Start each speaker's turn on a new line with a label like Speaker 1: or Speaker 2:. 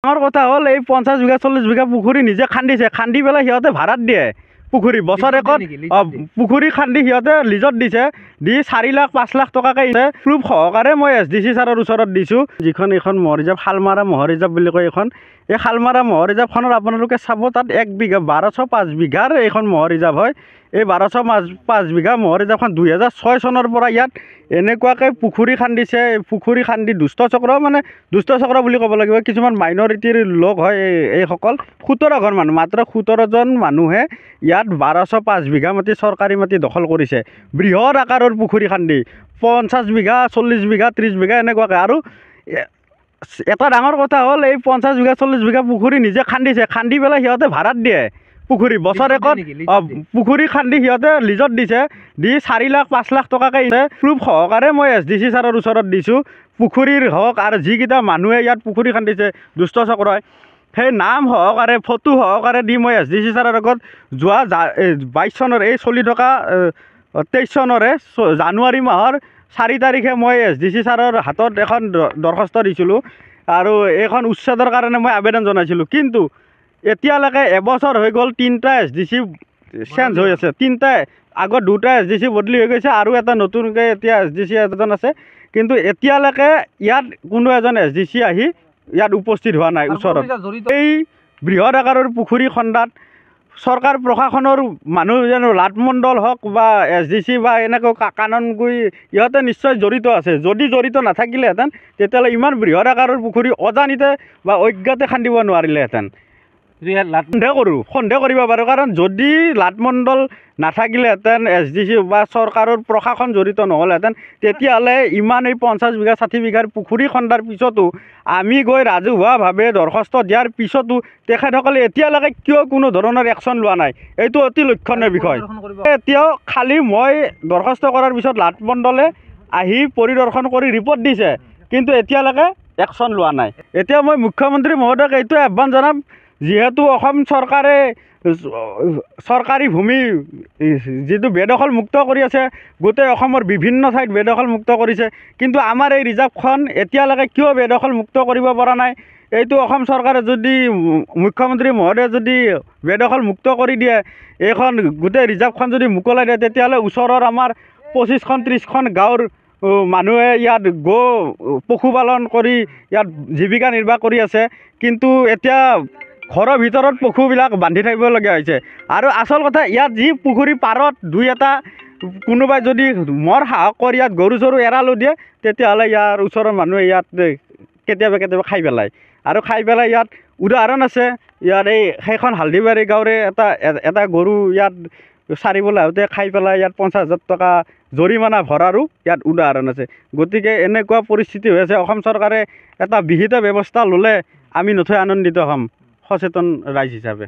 Speaker 1: ডাঙৰ কথা হ'ল এই 50 বিঘা 40 বিঘা পুখুৰী নিজে খান্দিছে, খান্দি পেলাই সিহঁতে ভাড়াত দিয়ে পুখুৰী বছৰেকত পুখুৰী খান্দি সিহঁতে লিজত দিছে, দি 4 লাখ 5 লাখ টকাকৈ প্ৰুফ সহকাৰে মই SDC ছাৰৰ ওচৰত দিছোঁ। যিখন এইখন মহ ৰিজাৰ্ভ শালমাৰা মহ ৰিজাৰ্ভ বুলি কয় এইখন, এই শালমাৰা মহ ৰিজাৰ্ভখনত আপোনালোকে চাব তাত 1 বিঘা 1205 বিঘাৰ এইখন মহ ৰিজাৰ্ভ হয়। এই 1205 বিঘা মহ ৰিজাৰ্ভখন 2006 চনৰ পৰা ইয়াত এনেকুৱাকৈ পুখুৰী খান্দিছে, পুখুৰী খান্দি দুষ্ট চক্ৰ বুলি ক'ব লাগিব, কিছুমান মাইনৰিটিৰ লোক হয় এইসকল 17 ঘৰ মানুহ, মাত্ৰ 17জন মানুহে ইয়াত 1205 বিঘা মাটি চৰকাৰী মাটি দখল কৰিছে, বৃহৎ আকাৰৰ পুখুৰী খান্দি 50 বিঘা 40 বিঘা 30 বিঘা এনেকুৱাকৈ। আৰু এটা ডাঙৰ কথা হ'ল এই 50 বিঘা 40 বিঘা পুখুৰী নিজে খান্দিছে, খান্দি পেলাই সিহঁতে ভাড়াত দিয়ে পুখুৰী বছৰেকত পুখুৰী খান্দি সিহঁতে লিজত দিছে, দি 4 লাখ 5 লাখ টকাকৈ প্ৰুফ সহকাৰে মই SDC ছাৰৰ ওচৰত দিছোঁ। পুখুৰীৰ হওক আৰু যিকেইটা মানুহে ইয়াত পুখুৰী খান্দিছে দুষ্ট চক্ৰই, সেই নাম সহকাৰে ফটো সহকাৰে দি মই SDC ছাৰৰ আগত যোৱা 22 চনৰ এই চলি থকা 23 চনৰে জানুৱাৰী মাহৰ 4 তাৰিখে মই SDC ছাৰৰ হাতত এখন দৰখাস্ত দিছিলোঁ আৰু এইখন উচ্ছেদৰ কাৰণে মই আবেদন জনাইছিলোঁ। কিন্তু এতিয়ালৈকে এবছৰ হৈ গ'ল, 3টা SDC চেঞ্জ হৈ আছে, 3টা আগত 2টা SDC বদলি হৈ গৈছে আৰু এটা নতুনকৈ এতিয়া SDC এজন আছে, কিন্তু এতিয়ালৈকে ইয়াত কোনো এজন SDC আহি ইয়াত উপস্থিত হোৱা নাই ওচৰত। এই বৃহৎ আকাৰৰ পুখুৰী খন্দাত চৰকাৰ প্ৰশাসনৰ মানুহ যেন লাটমণ্ডল হওক বা SDC বা এনেকৈ কাননগুৰি ইহঁতে নিশ্চয় জড়িত আছে। যদি জড়িত নাথাকিলেহেঁতেন তেতিয়াহ'লে ইমান বৃহৎ আকাৰৰ পুখুৰী অজানিতে বা অজ্ঞাতে খান্দিব নোৱাৰিলেহেঁতেন। সন্দেহ কৰিব পাৰোঁ, কাৰণ যদি লাটমণ্ডল নাথাকিলেহেঁতেন, SDC বা চৰকাৰৰ প্ৰশাসন জড়িত নহ'লেহেঁতেন, তেতিয়াহ'লে ইমান এই 50 বিঘা 60 বিঘাৰ পুখুৰী খন্দাৰ পিছতো আমি গৈ ৰাজহুৱাভাৱে দৰখাস্ত দিয়াৰ পিছতো তেখেতসকলে এতিয়ালৈকে কিয় কোনো ধৰণৰ একশ্যন লোৱা নাই, এইটো অতি লক্ষণীয় বিষয়। এতিয়াও খালি মই দৰখাস্ত কৰাৰ পিছত লাটমণ্ডলে আহি পৰিদৰ্শন কৰি ৰিপৰ্ট দিছে, কিন্তু এতিয়ালৈকে একশ্যন লোৱা নাই। এতিয়া মই মুখ্যমন্ত্ৰী মহোদয়ক এইটোৱে আহ্বান জনাম, যিহেতু অসম চৰকাৰে চৰকাৰী ভূমি যিটো বেদখল মুক্ত কৰি আছে, গোটেই অসমৰ বিভিন্ন ঠাইত বেদখল মুক্ত কৰিছে, কিন্তু আমাৰ এই ৰিজাৰ্ভখন এতিয়ালৈকে কিয় বেদখল মুক্ত কৰিব পৰা নাই, এইটো অসম চৰকাৰে যদি মুখ্যমন্ত্ৰী মহোদয়ে যদি বেদখল মুক্ত কৰি দিয়ে, এইখন গোটেই ৰিজাৰ্ভখন যদি মুকলাই দিয়ে, তেতিয়াহ'লে ওচৰৰ আমাৰ 25খন 30খন গাঁৱৰ মানুহে ইয়াত পশুপালন কৰি ইয়াত জীৱিকা নিৰ্বাহ কৰি আছে, কিন্তু এতিয়া ঘৰৰ ভিতৰত পশুবিলাক বান্ধি থাকিবলগীয়া হৈছে। আৰু আচল কথা, ইয়াত যি পুখুৰী পাৰত 2-এটা কোনোবাই যদি মোৰ সাহস কৰি ইয়াত গৰু চৰু এৰালো দিয়ে, তেতিয়াহ'লে ইয়াৰ ওচৰৰ মানুহে ইয়াত কেতিয়াবা খাই পেলায়। আৰু খাই পেলাই ইয়াত উদাহৰণ আছে, ইয়াত সেইখন হালধিবাৰী গাঁৱৰে এটা গৰু ইয়াত চাৰিবলৈ আহোঁতে খাই পেলাই ইয়াত 50,000 টকা জৰিমনা ভৰাৰো ইয়াত উদাহৰণ আছে। গতিকে এনেকুৱা পৰিস্থিতি হৈ আছে, অসম চৰকাৰে এটা বিহিত ব্যৱস্থা ল'লে আমি নথৈ আনন্দিত হ'ম সচেতন ৰাইজ হিচাপে।